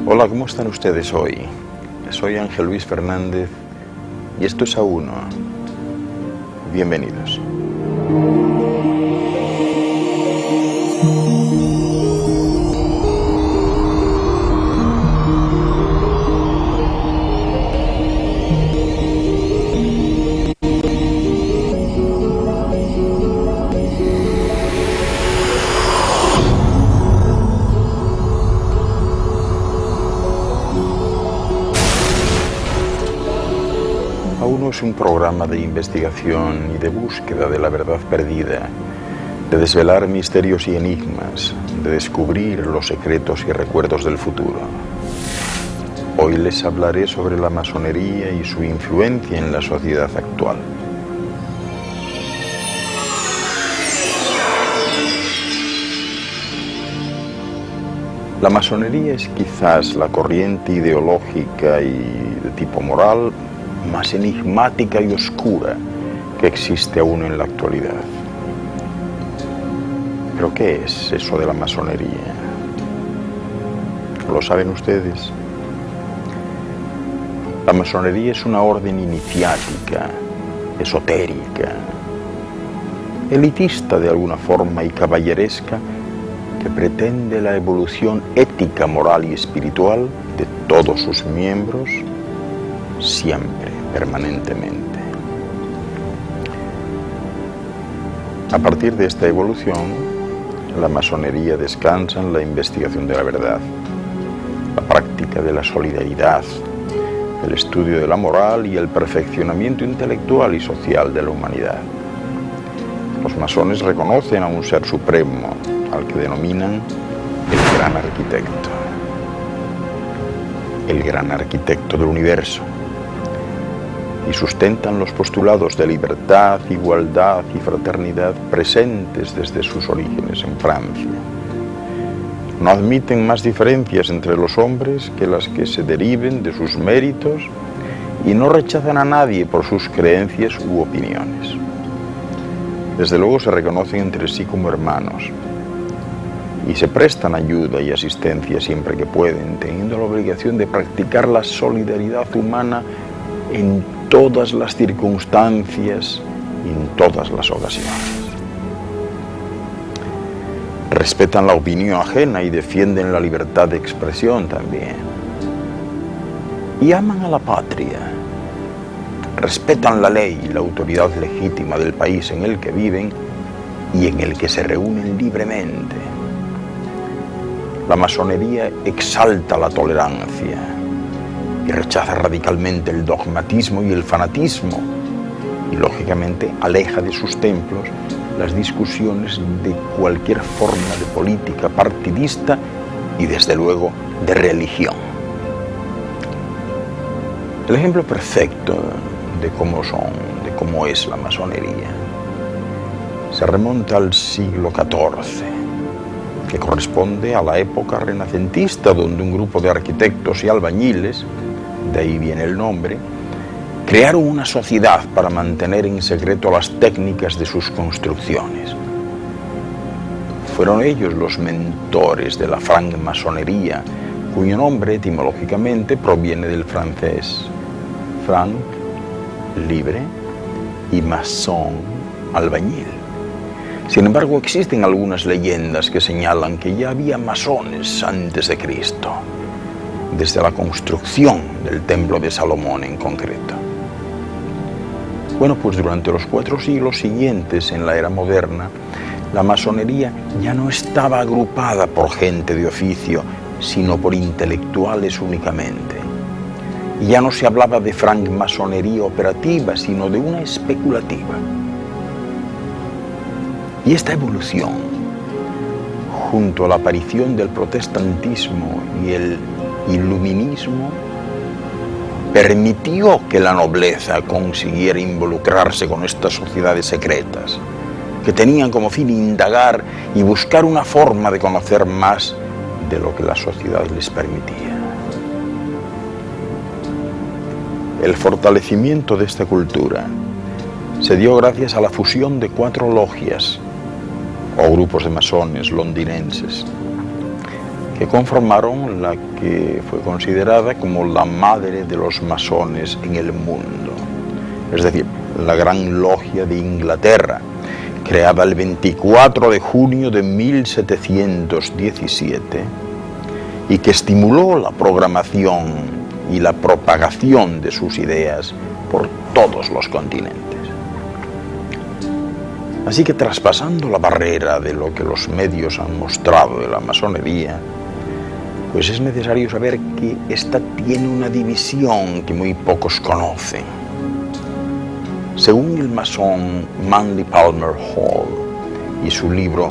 Hola, ¿cómo están ustedes hoy? Soy Ángel Luis Fernández y esto es A1. Bienvenidos. A1 es un programa de investigación y de búsqueda de la verdad perdida, de desvelar misterios y enigmas, de descubrir los secretos y recuerdos del futuro. Hoy les hablaré sobre la masonería y su influencia en la sociedad actual. La masonería es quizás la corriente ideológica y de tipo moral más enigmática y oscura que existe aún en la actualidad. ¿Pero qué es eso de la masonería? ¿Lo saben ustedes? La masonería es una orden iniciática, esotérica, elitista de alguna forma y caballeresca que pretende la evolución ética, moral y espiritual de todos sus miembros siempre, permanentemente. A partir de esta evolución, la masonería descansa en la investigación de la verdad, la práctica de la solidaridad, el estudio de la moral y el perfeccionamiento intelectual y social de la humanidad. Los masones reconocen a un ser supremo, al que denominan el gran arquitecto del universo, y sustentan los postulados de libertad, igualdad y fraternidad presentes desde sus orígenes en Francia. No admiten más diferencias entre los hombres que las que se deriven de sus méritos y no rechazan a nadie por sus creencias u opiniones. Desde luego se reconocen entre sí como hermanos y se prestan ayuda y asistencia siempre que pueden, teniendo la obligación de practicar la solidaridad humana en todas las circunstancias y en todas las ocasiones. Respetan la opinión ajena y defienden la libertad de expresión también. Y aman a la patria. Respetan la ley y la autoridad legítima del país en el que viven y en el que se reúnen libremente. La masonería exalta la tolerancia y rechaza radicalmente el dogmatismo y el fanatismo y, lógicamente, aleja de sus templos las discusiones de cualquier forma de política partidista y, desde luego, de religión. El ejemplo perfecto de cómo es la masonería se remonta al siglo XIV, que corresponde a la época renacentista, donde un grupo de arquitectos y albañiles, de ahí viene el nombre, crearon una sociedad para mantener en secreto las técnicas de sus construcciones. Fueron ellos los mentores de la francmasonería, cuyo nombre etimológicamente proviene del francés franc, libre, y maçon, albañil. Sin embargo, existen algunas leyendas que señalan que ya había masones antes de Cristo, desde la construcción del Templo de Salomón en concreto. Bueno, pues durante los 4 siglos siguientes en la era moderna, la masonería ya no estaba agrupada por gente de oficio, sino por intelectuales únicamente. Y ya no se hablaba de francmasonería operativa, sino de una especulativa. Y esta evolución, junto a la aparición del protestantismo y el iluminismo, permitió que la nobleza consiguiera involucrarse con estas sociedades secretas, que tenían como fin indagar y buscar una forma de conocer más de lo que la sociedad les permitía. El fortalecimiento de esta cultura se dio gracias a la fusión de 4 logias o grupos de masones londinenses, que conformaron la que fue considerada como la madre de los masones en el mundo, es decir, la Gran Logia de Inglaterra, creada el 24 de junio de 1717 y que estimuló la programación y la propagación de sus ideas por todos los continentes. Así que traspasando la barrera de lo que los medios han mostrado de la masonería, pues es necesario saber que esta tiene una división que muy pocos conocen. Según el masón Manly Palmer Hall y su libro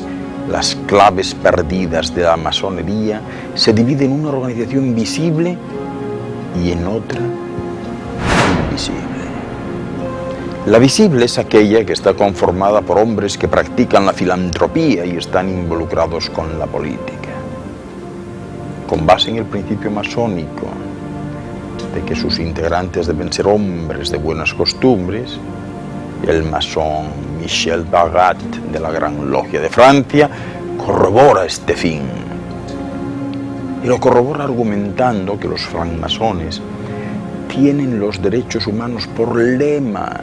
Las claves perdidas de la masonería, se divide en una organización visible y en otra invisible. La visible es aquella que está conformada por hombres que practican la filantropía y están involucrados con la política. Con base en el principio masónico de que sus integrantes deben ser hombres de buenas costumbres, el masón Michel Barat de la Gran Logia de Francia corrobora este fin. Y lo corrobora argumentando que los francmasones tienen los derechos humanos por lema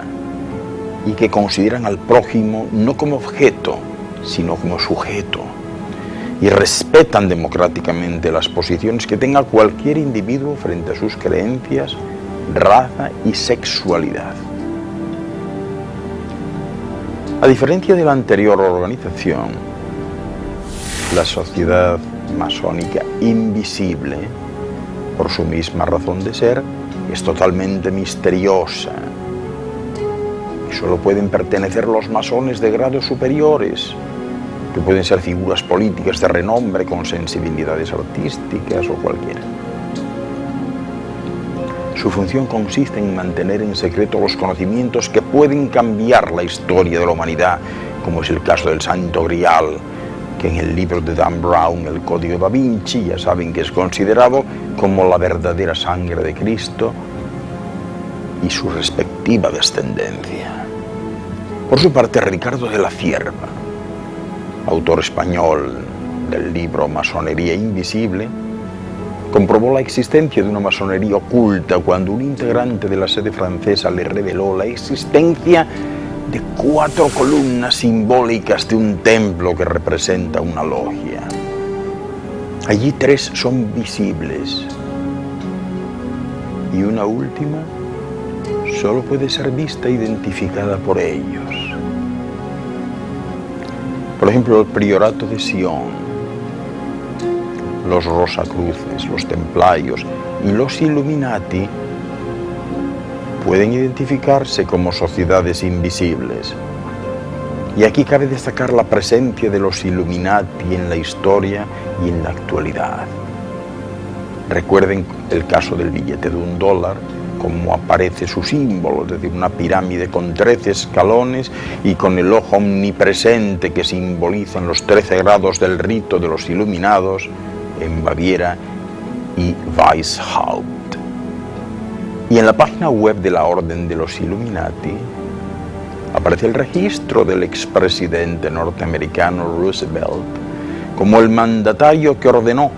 y que consideran al prójimo no como objeto, sino como sujeto, y respetan democráticamente las posiciones que tenga cualquier individuo frente a sus creencias, raza y sexualidad. A diferencia de la anterior organización, la sociedad masónica invisible, por su misma razón de ser, es totalmente misteriosa y solo pueden pertenecer los masones de grados superiores, que pueden ser figuras políticas de renombre con sensibilidades artísticas o cualquiera. Su función consiste en mantener en secreto los conocimientos que pueden cambiar la historia de la humanidad, como es el caso del Santo Grial, que en el libro de Dan Brown, El Código Da Vinci, ya saben que es considerado como la verdadera sangre de Cristo y su respectiva descendencia. Por su parte, Ricardo de la Cierva, autor español del libro Masonería Invisible, comprobó la existencia de una masonería oculta cuando un integrante de la sede francesa le reveló la existencia de 4 columnas simbólicas de un templo que representa una logia. Allí 3 son visibles y una última solo puede ser vista e identificada por ellos. Por ejemplo, el Priorato de Sion, los Rosacruces, los Templarios y los Illuminati pueden identificarse como sociedades invisibles. Y aquí cabe destacar la presencia de los Illuminati en la historia y en la actualidad. Recuerden el caso del billete de $1, cómo aparece su símbolo, es decir, una pirámide con 13 escalones y con el ojo omnipresente que simbolizan los 13 grados del rito de los iluminados en Baviera y Weishaupt. Y en la página web de la Orden de los Illuminati aparece el registro del expresidente norteamericano Roosevelt como el mandatario que ordenó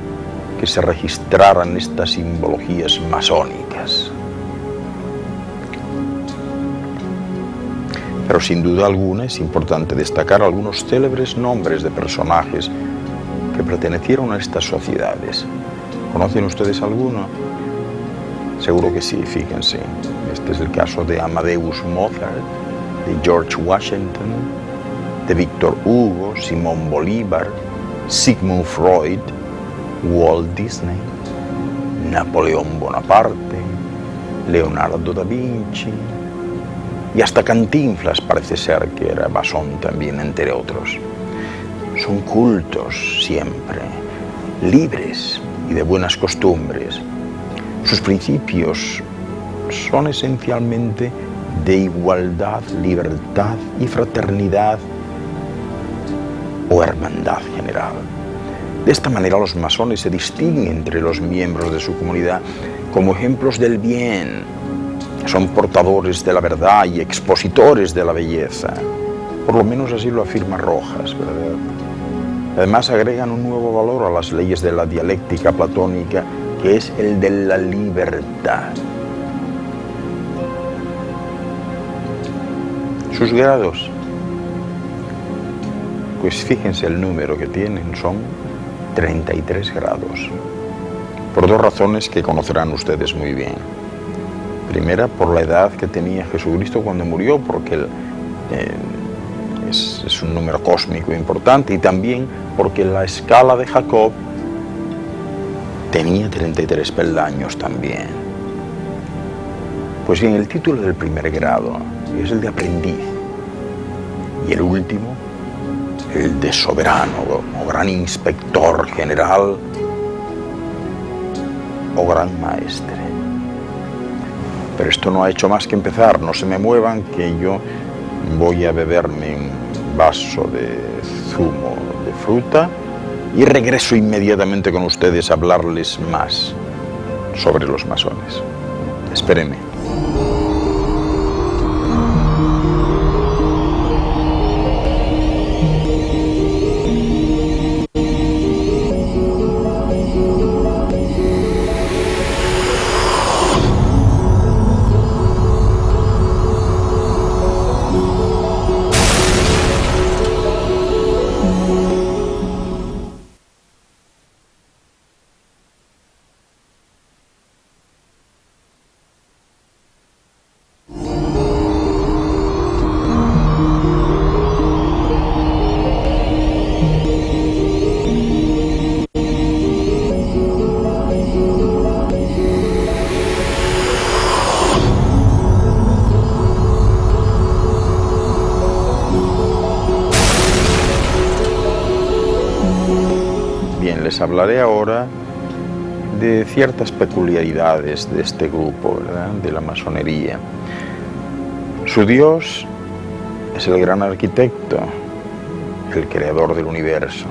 que se registraran estas simbologías masónicas. Pero sin duda alguna es importante destacar algunos célebres nombres de personajes que pertenecieron a estas sociedades. ¿Conocen ustedes alguno? Seguro que sí, fíjense. Este es el caso de Amadeus Mozart, de George Washington, de Víctor Hugo, Simón Bolívar, Sigmund Freud, Walt Disney, Napoleón Bonaparte, Leonardo da Vinci y hasta Cantinflas parece ser que era masón también, entre otros. Son cultos siempre, libres y de buenas costumbres. Sus principios son esencialmente de igualdad, libertad y fraternidad o hermandad general. De esta manera los masones se distinguen entre los miembros de su comunidad como ejemplos del bien. Son portadores de la verdad y expositores de la belleza. Por lo menos así lo afirma Rojas, ¿verdad? Además agregan un nuevo valor a las leyes de la dialéctica platónica, que es el de la libertad. Sus grados, pues fíjense el número que tienen, son 33 grados, por dos razones que conocerán ustedes muy bien. Primera, por la edad que tenía Jesucristo cuando murió, porque es un número cósmico importante, y también porque la escala de Jacob tenía 33 peldaños también. Pues bien, el título del primer grado es el de aprendiz, y el último, el de soberano, o gran inspector general, o gran maestre. Pero esto no ha hecho más que empezar. No se me muevan, que yo voy a beberme un vaso de zumo de fruta y regreso inmediatamente con ustedes a hablarles más sobre los masones. Espérenme. Les hablaré ahora de ciertas peculiaridades de este grupo, ¿verdad?, de la masonería. Su Dios es el gran arquitecto, el creador del universo.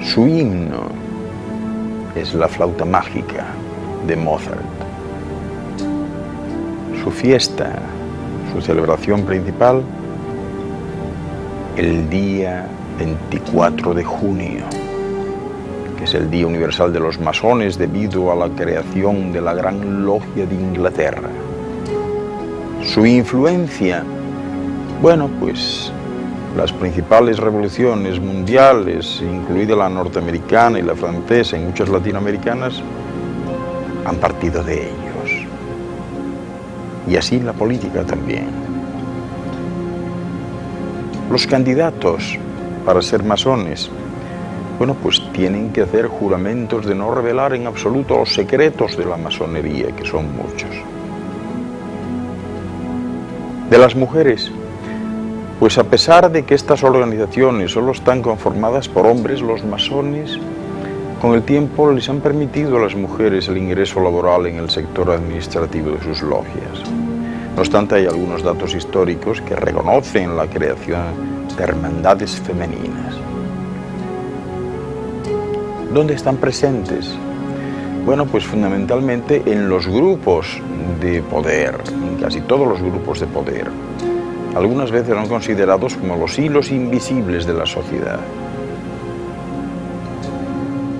Su himno es la flauta mágica de Mozart. Su fiesta, su celebración principal, el día 24 de junio, que es el Día Universal de los Masones debido a la creación de la Gran Logia de Inglaterra. Su influencia, bueno, pues las principales revoluciones mundiales, incluida la norteamericana y la francesa y muchas latinoamericanas, han partido de ellos. Y así la política también. Los candidatos para ser masones, bueno, pues tienen que hacer juramentos de no revelar en absoluto los secretos de la masonería, que son muchos. De las mujeres, pues a pesar de que estas organizaciones solo están conformadas por hombres, los masones con el tiempo les han permitido a las mujeres el ingreso laboral en el sector administrativo de sus logias. No obstante, hay algunos datos históricos que reconocen la creación de hermandades femeninas. ¿Dónde están presentes? Bueno, pues fundamentalmente en los grupos de poder, en casi todos los grupos de poder. Algunas veces son considerados como los hilos invisibles de la sociedad.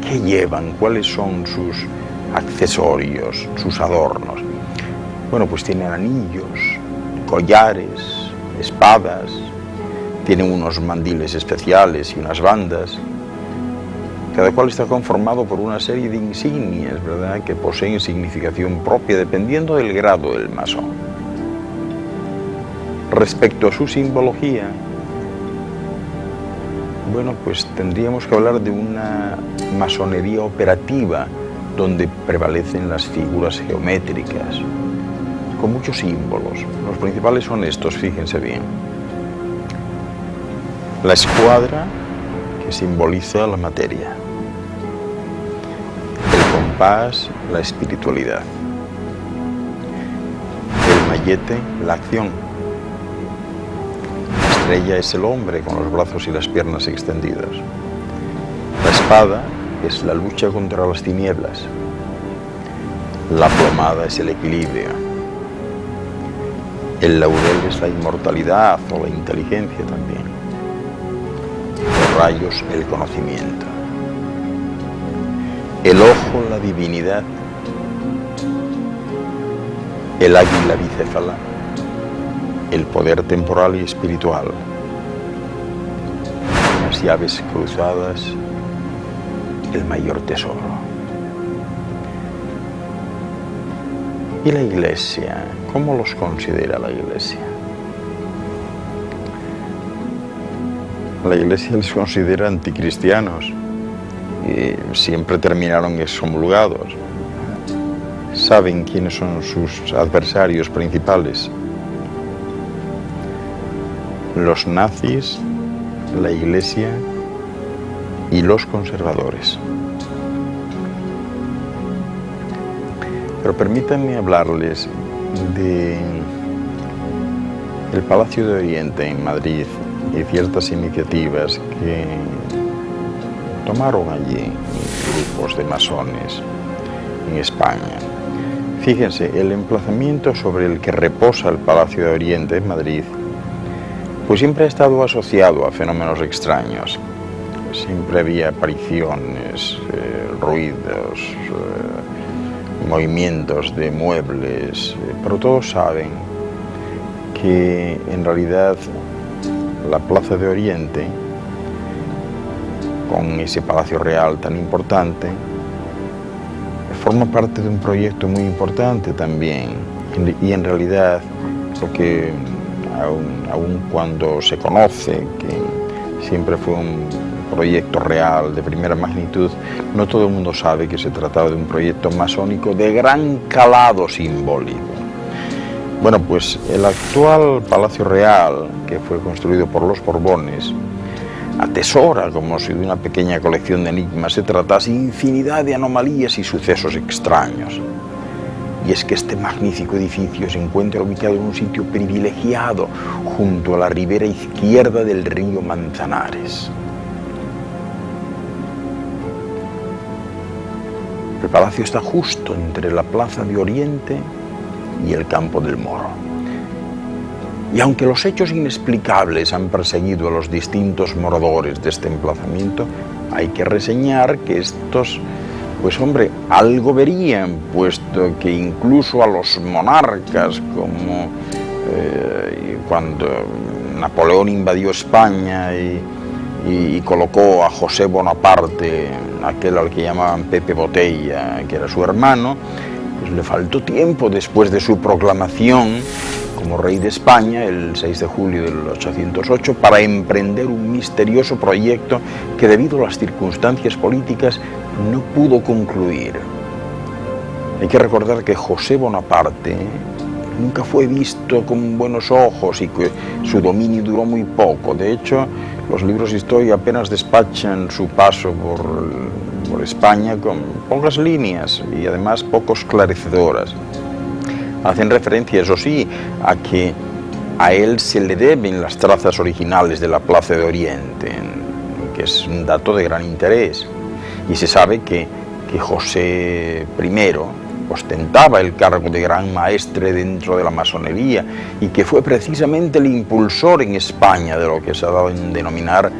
¿Qué llevan? ¿Cuáles son sus accesorios, sus adornos? Bueno, pues tienen anillos, collares, espadas, tienen unos mandiles especiales y unas bandas. Cada cual está conformado por una serie de insignias, ¿verdad?, que poseen significación propia dependiendo del grado del masón. Respecto a su simbología, bueno, pues tendríamos que hablar de una masonería operativa donde prevalecen las figuras geométricas, con muchos símbolos. Los principales son estos, fíjense bien. La escuadra, que simboliza la materia. El compás, la espiritualidad. El mallete, la acción. La estrella es el hombre con los brazos y las piernas extendidos. La espada es la lucha contra las tinieblas. La plomada es el equilibrio. El laurel es la inmortalidad o la inteligencia también. El rayos el conocimiento. El ojo, la divinidad. El águila bicéfala. El poder temporal y espiritual. Las llaves cruzadas. El mayor tesoro. ¿Y la Iglesia? ¿Cómo los considera la Iglesia? La Iglesia les considera anticristianos y siempre terminaron excomulgados. ¿Saben quiénes son sus adversarios principales? Los nazis, la Iglesia y los conservadores. Pero permítanme hablarles del Palacio de Oriente en Madrid y ciertas iniciativas que tomaron allí grupos de masones en España. Fíjense, el emplazamiento sobre el que reposa el Palacio de Oriente en Madrid, pues siempre ha estado asociado a fenómenos extraños. Siempre había apariciones, ruidos, movimientos de muebles, pero todos saben que en realidad la Plaza de Oriente, con ese Palacio Real tan importante, forma parte de un proyecto muy importante también. Y en realidad, lo que aun cuando se conoce que siempre fue un proyecto real de primera magnitud, no todo el mundo sabe que se trataba de un proyecto masónico de gran calado simbólico. Bueno, pues el actual Palacio Real, que fue construido por los Borbones, atesora, como si de una pequeña colección de enigmas se tratase, infinidad de anomalías y sucesos extraños. Y es que este magnífico edificio se encuentra ubicado en un sitio privilegiado, junto a la ribera izquierda del río Manzanares. El palacio está justo entre la Plaza de Oriente y el Campo del Moro. Y aunque los hechos inexplicables han perseguido a los distintos moradores de este emplazamiento, hay que reseñar que estos, pues hombre, algo verían, puesto que incluso a los monarcas, como cuando Napoleón invadió España y colocó a José Bonaparte, aquel al que llamaban Pepe Botella, que era su hermano, pues le faltó tiempo después de su proclamación como rey de España, el 6 de julio del 1808, para emprender un misterioso proyecto que debido a las circunstancias políticas no pudo concluir. Hay que recordar que José Bonaparte nunca fue visto con buenos ojos y que su dominio duró muy poco. De hecho, los libros de historia apenas despachan su paso por España con pocas líneas y además poco esclarecedoras. Hacen referencia, eso sí, a que a él se le deben las trazas originales de la Plaza de Oriente, que es un dato de gran interés. Y se sabe que José I ostentaba el cargo de gran maestre dentro de la masonería y que fue precisamente el impulsor en España de lo que se ha dado en denominar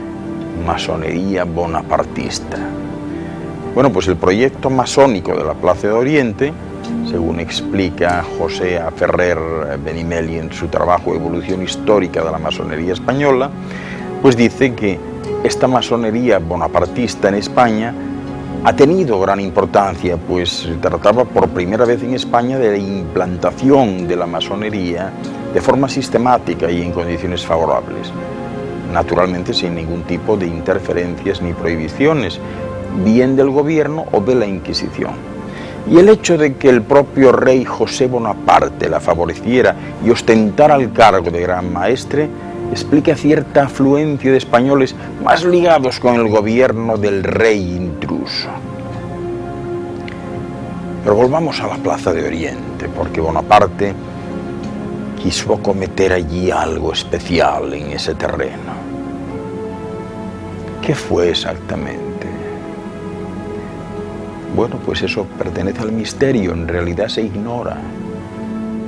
masonería bonapartista. Bueno, pues el proyecto masónico de la Plaza de Oriente, según explica José A. Ferrer Benimeli en su trabajo Evolución histórica de la masonería española, pues dice que esta masonería bonapartista en España ha tenido gran importancia, pues se trataba por primera vez en España de la implantación de la masonería de forma sistemática y en condiciones favorables, naturalmente sin ningún tipo de interferencias ni prohibiciones, bien del gobierno o de la Inquisición. Y el hecho de que el propio rey José Bonaparte la favoreciera y ostentara el cargo de gran maestre explica cierta afluencia de españoles más ligados con el gobierno del rey intruso. Pero volvamos a la Plaza de Oriente, porque Bonaparte quiso cometer allí algo especial en ese terreno. ¿Qué fue exactamente? Bueno, pues eso pertenece al misterio, en realidad se ignora,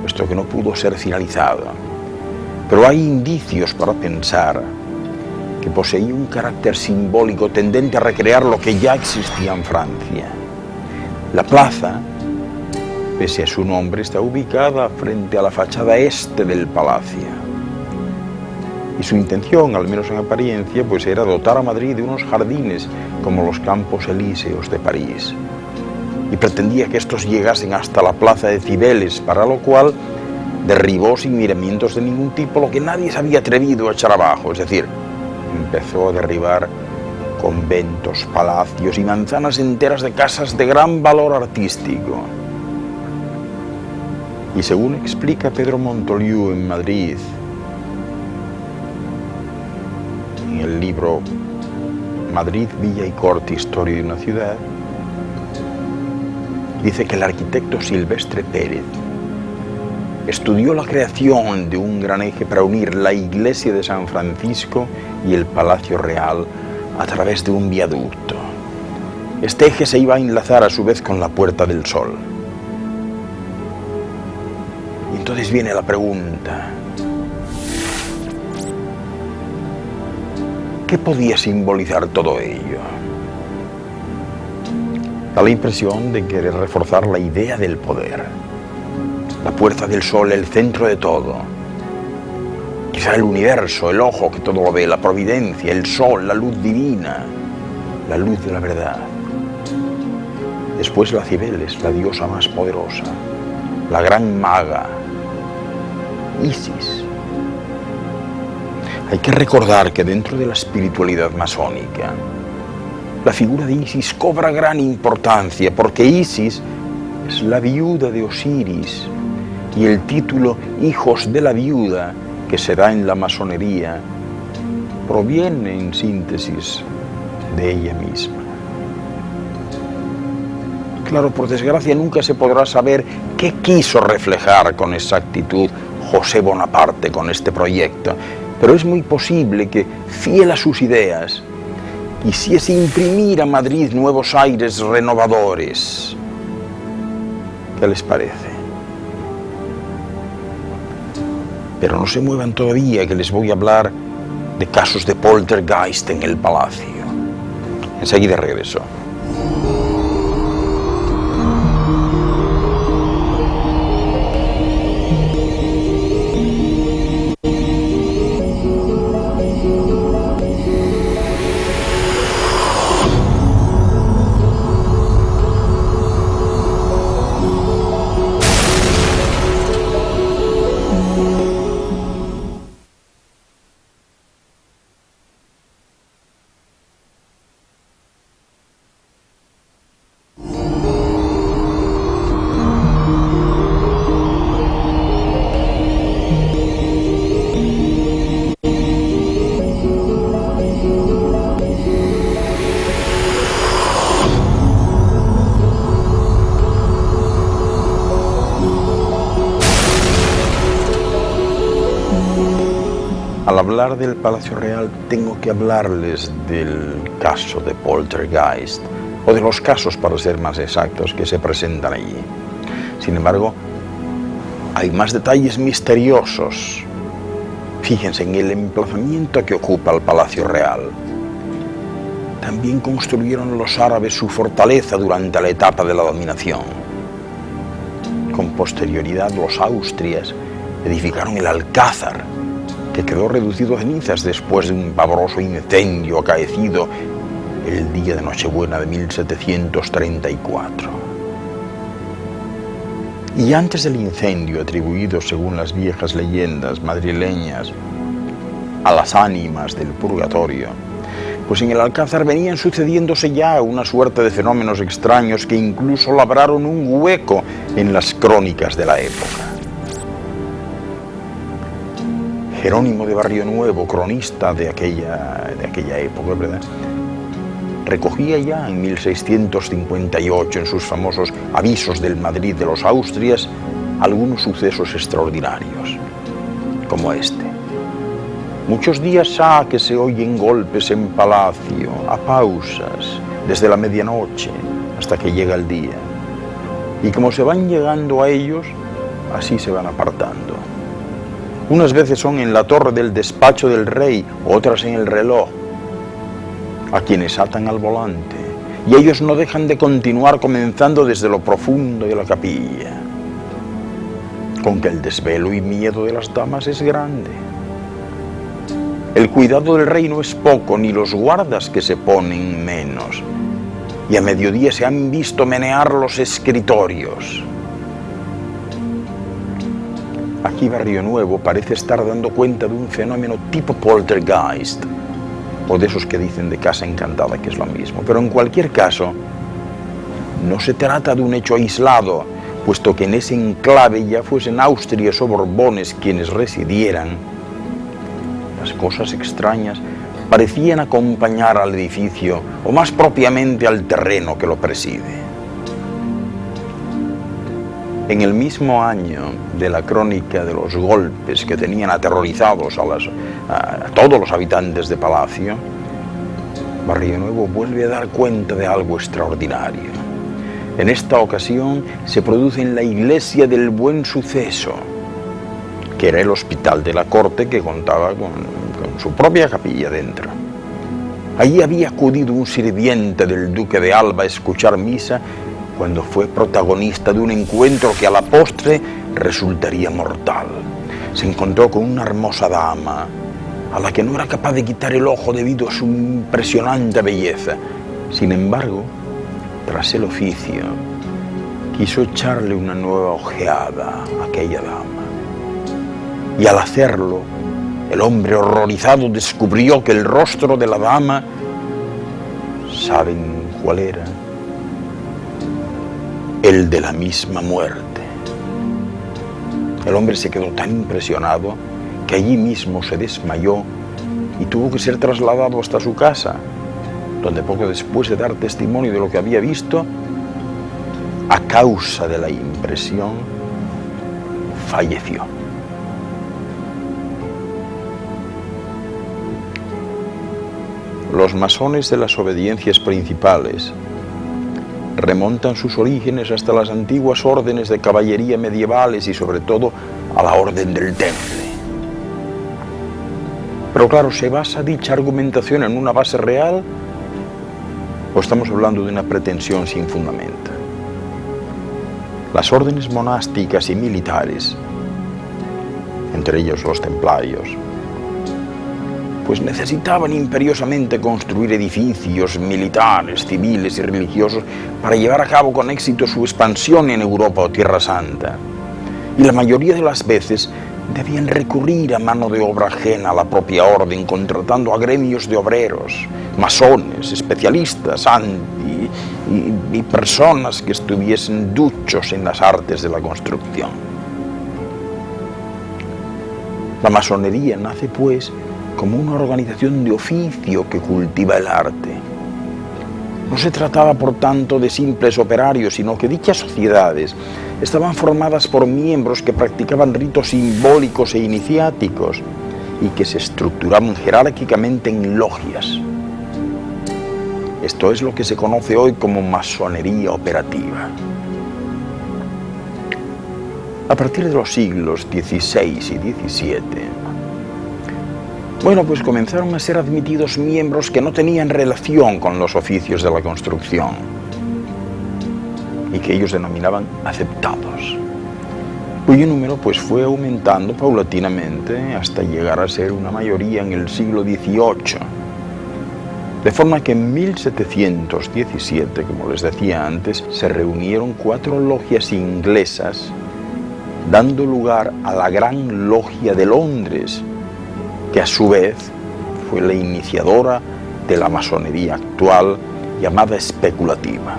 puesto que no pudo ser finalizado. Pero hay indicios para pensar que poseía un carácter simbólico tendente a recrear lo que ya existía en Francia. La plaza, pese a su nombre, está ubicada frente a la fachada este del palacio. Y su intención, al menos en apariencia, pues era dotar a Madrid de unos jardines como los Campos Elíseos de París. Y pretendía que estos llegasen hasta la plaza de Cibeles, para lo cual derribó sin miramientos de ningún tipo lo que nadie se había atrevido a echar abajo, es decir, empezó a derribar conventos, palacios y manzanas enteras de casas de gran valor artístico. Y según explica Pedro Montoliu en Madrid, en el libro Madrid, Villa y Corte, Historia de una ciudad, dice que el arquitecto Silvestre Pérez estudió la creación de un gran eje para unir la iglesia de San Francisco y el Palacio Real a través de un viaducto. Este eje se iba a enlazar a su vez con la Puerta del Sol. Y entonces viene la pregunta: ¿qué podía simbolizar todo ello? Da la impresión de querer reforzar la idea del poder. La Puerta del Sol, el centro de todo. Quizá el universo, el ojo que todo lo ve, la providencia, el sol, la luz divina, la luz de la verdad. Después la Cibeles, la diosa más poderosa, la gran maga, Isis. Hay que recordar que dentro de la espiritualidad masónica, la figura de Isis cobra gran importancia, porque Isis es la viuda de Osiris, y el título Hijos de la Viuda, que se da en la masonería, proviene en síntesis de ella misma. Claro, por desgracia nunca se podrá saber qué quiso reflejar con exactitud José Bonaparte con este proyecto, pero es muy posible que, fiel a sus ideas, quisiese imprimir a Madrid nuevos aires renovadores. ¿Qué les parece? Pero no se muevan todavía, que les voy a hablar de casos de poltergeist en el palacio. Enseguida regreso. Al hablar del Palacio Real tengo que hablarles del caso de poltergeist, o de los casos, para ser más exactos, que se presentan allí. Sin embargo, hay más detalles misteriosos. Fíjense en el emplazamiento que ocupa el Palacio Real. También construyeron los árabes su fortaleza durante la etapa de la dominación. Con posterioridad, los austrias edificaron el Alcázar, que quedó reducido a cenizas después de un pavoroso incendio acaecido el día de Nochebuena de 1734. Y antes del incendio, atribuido según las viejas leyendas madrileñas a las ánimas del purgatorio, pues en el Alcázar venían sucediéndose ya una suerte de fenómenos extraños que incluso labraron un hueco en las crónicas de la época. Jerónimo de Barrio Nuevo, cronista de aquella época, ¿verdad?, recogía ya en 1658 en sus famosos Avisos del Madrid de los Austrias algunos sucesos extraordinarios, como este. Muchos días ha que se oyen golpes en palacio, a pausas, desde la medianoche hasta que llega el día. Y como se van llegando a ellos, así se van apartando. Unas veces son en la torre del despacho del rey, otras en el reloj, a quienes atan al volante, y ellos no dejan de continuar comenzando desde lo profundo de la capilla, con que el desvelo y miedo de las damas es grande. El cuidado del rey no es poco, ni los guardas que se ponen menos, y a mediodía se han visto menear los escritorios. Aquí Barrio Nuevo parece estar dando cuenta de un fenómeno tipo poltergeist, o de esos que dicen de casa encantada, que es lo mismo. Pero en cualquier caso, no se trata de un hecho aislado, puesto que en ese enclave, ya fuesen Austrias o Borbones quienes residieran, las cosas extrañas parecían acompañar al edificio, o más propiamente al terreno que lo preside. En el mismo año de la crónica de los golpes que tenían aterrorizados a todos los habitantes de Palacio, Barrio Nuevo vuelve a dar cuenta de algo extraordinario. En esta ocasión se produce en la iglesia del Buen Suceso, que era el hospital de la corte que contaba con su propia capilla dentro. Allí había acudido un sirviente del duque de Alba a escuchar misa cuando fue protagonista de un encuentro que a la postre resultaría mortal. Se encontró con una hermosa dama a la que no era capaz de quitar el ojo debido a su impresionante belleza. Sin embargo, tras el oficio, quiso echarle una nueva ojeada a aquella dama. Y al hacerlo, el hombre horrorizado descubrió que el rostro de la dama, ¿saben cuál era? El de la misma muerte. El hombre se quedó tan impresionado que allí mismo se desmayó y tuvo que ser trasladado hasta su casa, donde poco después de dar testimonio de lo que había visto, a causa de la impresión, falleció. Los masones de las obediencias principales remontan sus orígenes hasta las antiguas órdenes de caballería medievales y sobre todo a la Orden del Temple. Pero claro, ¿se basa dicha argumentación en una base real o estamos hablando de una pretensión sin fundamento? Las órdenes monásticas y militares, entre ellos los templarios, pues necesitaban imperiosamente construir edificios militares, civiles y religiosos para llevar a cabo con éxito su expansión en Europa o Tierra Santa. Y la mayoría de las veces debían recurrir a mano de obra ajena a la propia orden, contratando a gremios de obreros, masones, especialistas y personas que estuviesen duchos en las artes de la construcción. La masonería nace, pues, como una organización de oficio que cultiva el arte. No se trataba, por tanto, de simples operarios, sino que dichas sociedades estaban formadas por miembros que practicaban ritos simbólicos e iniciáticos y que se estructuraban jerárquicamente en logias. Esto es lo que se conoce hoy como masonería operativa. A partir de los siglos XVI y XVII, pues comenzaron a ser admitidos miembros que no tenían relación con los oficios de la construcción y que ellos denominaban aceptados, cuyo número fue aumentando paulatinamente hasta llegar a ser una mayoría en el siglo XVIII. De forma que en 1717, como les decía antes, se reunieron 4 logias inglesas, dando lugar a la Gran Logia de Londres, que a su vez fue la iniciadora de la masonería actual, llamada especulativa.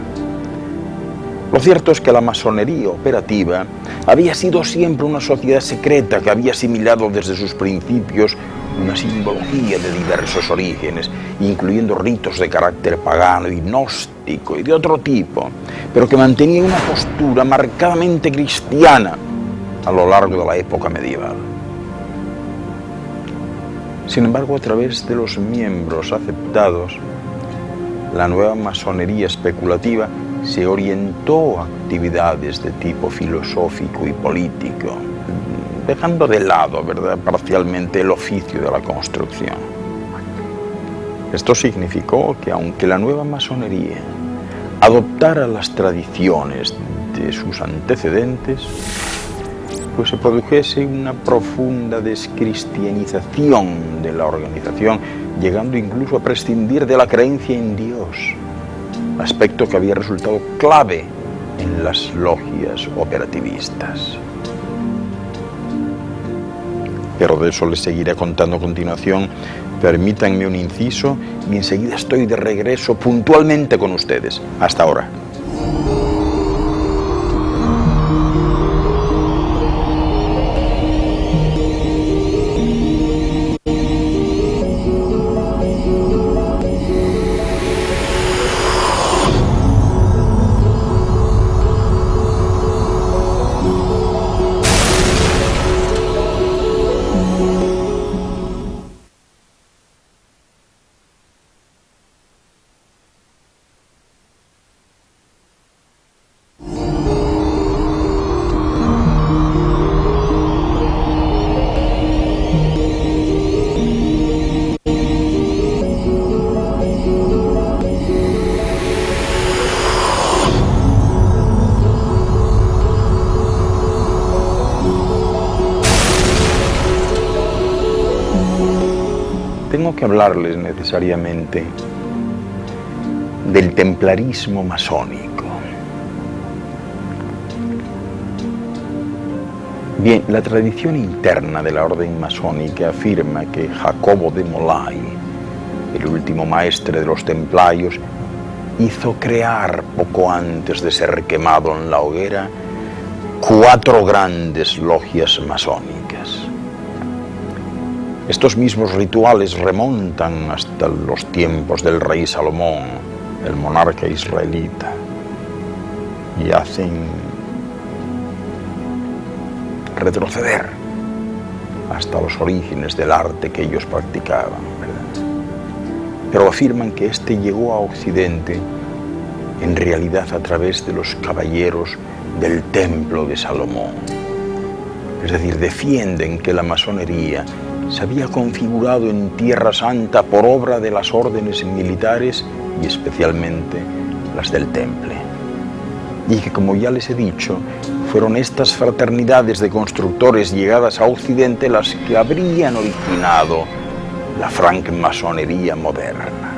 Lo cierto es que la masonería operativa había sido siempre una sociedad secreta que había asimilado desde sus principios una simbología de diversos orígenes, incluyendo ritos de carácter pagano y gnóstico y de otro tipo, pero que mantenía una postura marcadamente cristiana a lo largo de la época medieval. Sin embargo, a través de los miembros aceptados, la nueva masonería especulativa se orientó a actividades de tipo filosófico y político, dejando de lado, ¿verdad?, parcialmente el oficio de la construcción. Esto significó que aunque la nueva masonería adoptara las tradiciones de sus antecedentes, pues se produjese una profunda descristianización de la organización, llegando incluso a prescindir de la creencia en Dios, aspecto que había resultado clave en las logias operativistas. Pero de eso les seguiré contando a continuación. Permítanme un inciso y enseguida estoy de regreso puntualmente con ustedes. Hasta ahora. Tengo que hablarles necesariamente del templarismo masónico. Bien, la tradición interna de la orden masónica afirma que Jacobo de Molay, el último maestre de los templarios, hizo crear, poco antes de ser quemado en la hoguera, 4 grandes logias masónicas. Estos mismos rituales remontan hasta los tiempos del rey Salomón, el monarca israelita, y hacen retroceder hasta los orígenes del arte que ellos practicaban, ¿verdad? Pero afirman que este llegó a Occidente en realidad a través de los caballeros del templo de Salomón. Es decir, defienden que la masonería se había configurado en Tierra Santa por obra de las órdenes militares y especialmente las del Temple. Y que, como ya les he dicho, fueron estas fraternidades de constructores llegadas a Occidente las que habrían originado la francmasonería moderna.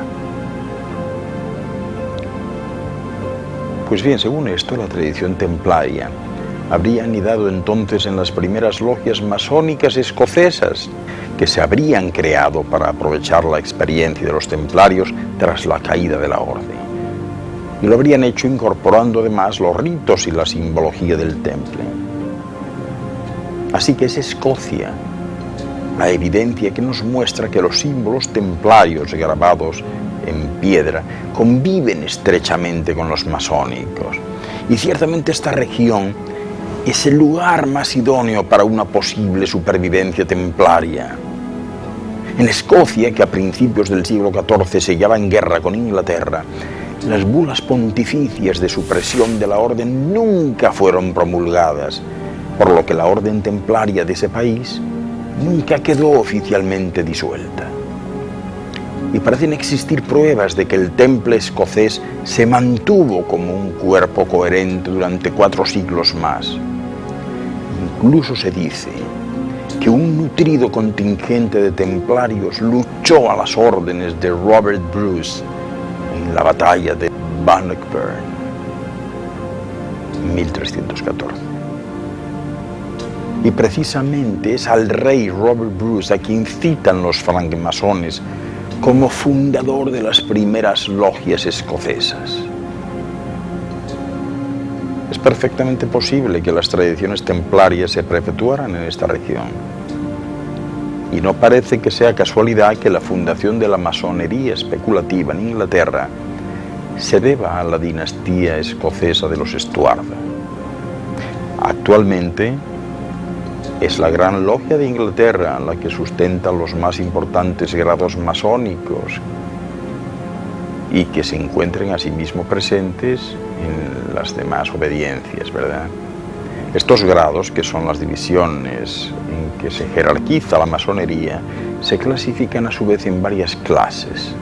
Pues bien, según esto, la tradición templaria habría anidado entonces en las primeras logias masónicas escocesas que se habrían creado para aprovechar la experiencia de los templarios tras la caída de la orden. Y lo habrían hecho incorporando además los ritos y la simbología del temple. Así que es Escocia la evidencia que nos muestra que los símbolos templarios grabados en piedra conviven estrechamente con los masónicos. Y ciertamente esta región es el lugar más idóneo para una posible supervivencia templaria. En Escocia, que a principios del siglo XIV se hallaba en guerra con Inglaterra, las bulas pontificias de supresión de la orden nunca fueron promulgadas, por lo que la orden templaria de ese país nunca quedó oficialmente disuelta. Y parecen existir pruebas de que el temple escocés se mantuvo como un cuerpo coherente durante 4 siglos más. Incluso se dice que un nutrido contingente de templarios luchó a las órdenes de Robert Bruce en la batalla de Bannockburn, 1314. Y precisamente es al rey Robert Bruce a quien citan los francmasones como fundador de las primeras logias escocesas. Es perfectamente posible que las tradiciones templarias se perpetuaran en esta región. Y no parece que sea casualidad que la fundación de la masonería especulativa en Inglaterra se deba a la dinastía escocesa de los Stuart. Actualmente es la Gran Logia de Inglaterra la que sustenta los más importantes grados masónicos y que se encuentren asimismo presentes en las demás obediencias, ¿verdad? Estos grados, que son las divisiones en que se jerarquiza la masonería, se clasifican a su vez en varias clases.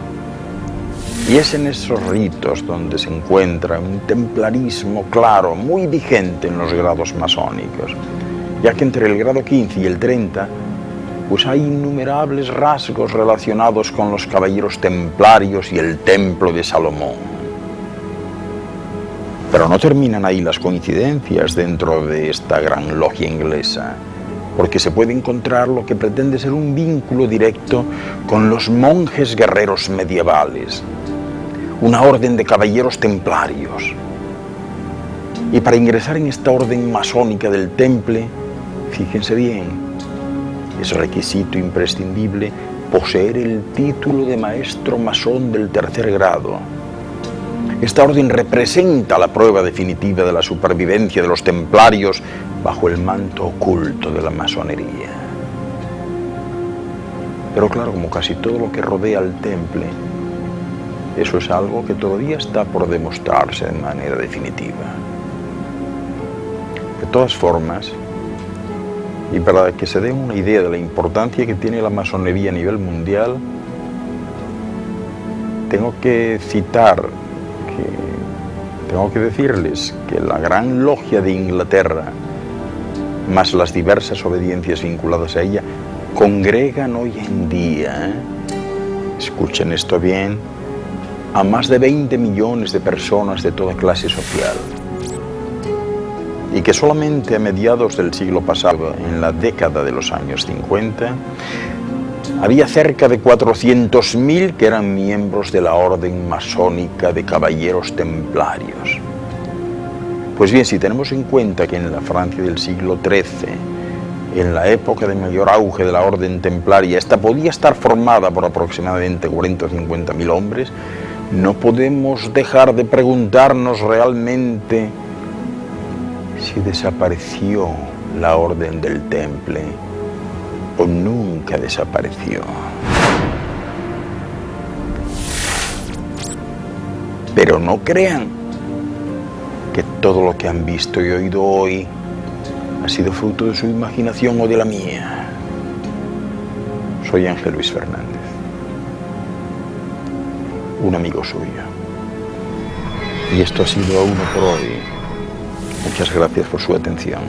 Y es en esos ritos donde se encuentra un templarismo claro, muy vigente en los grados masónicos, ya que entre el grado 15 y el 30 pues hay innumerables rasgos relacionados con los caballeros templarios y el templo de Salomón. Pero no terminan ahí las coincidencias dentro de esta gran logia inglesa, porque se puede encontrar lo que pretende ser un vínculo directo con los monjes guerreros medievales, una orden de caballeros templarios. Y para ingresar en esta orden masónica del temple, fíjense bien, es requisito imprescindible poseer el título de maestro masón del tercer grado. Esta orden representa la prueba definitiva de la supervivencia de los templarios bajo el manto oculto de la masonería. Pero claro, como casi todo lo que rodea al temple, eso es algo que todavía está por demostrarse de manera definitiva. De todas formas, y para que se den una idea de la importancia que tiene la masonería a nivel mundial, tengo que decirles que la Gran Logia de Inglaterra, más las diversas obediencias vinculadas a ella, congregan hoy en día, escuchen esto bien, a más de 20 millones de personas de toda clase social. Y que solamente a mediados del siglo pasado, en la década de los años 50, había cerca de 400.000 que eran miembros de la orden masónica de caballeros templarios. Pues bien, si tenemos en cuenta que en la Francia del siglo XIII, en la época de mayor auge de la orden templaria, esta podía estar formada por aproximadamente 40 o 50.000 hombres, no podemos dejar de preguntarnos realmente si desapareció la orden del temple o nunca desapareció. Pero no crean que todo lo que han visto y oído hoy ha sido fruto de su imaginación o de la mía. Soy Ángel Luis Fernández, un amigo suyo. Y esto ha sido uno por hoy. Muchas gracias por su atención.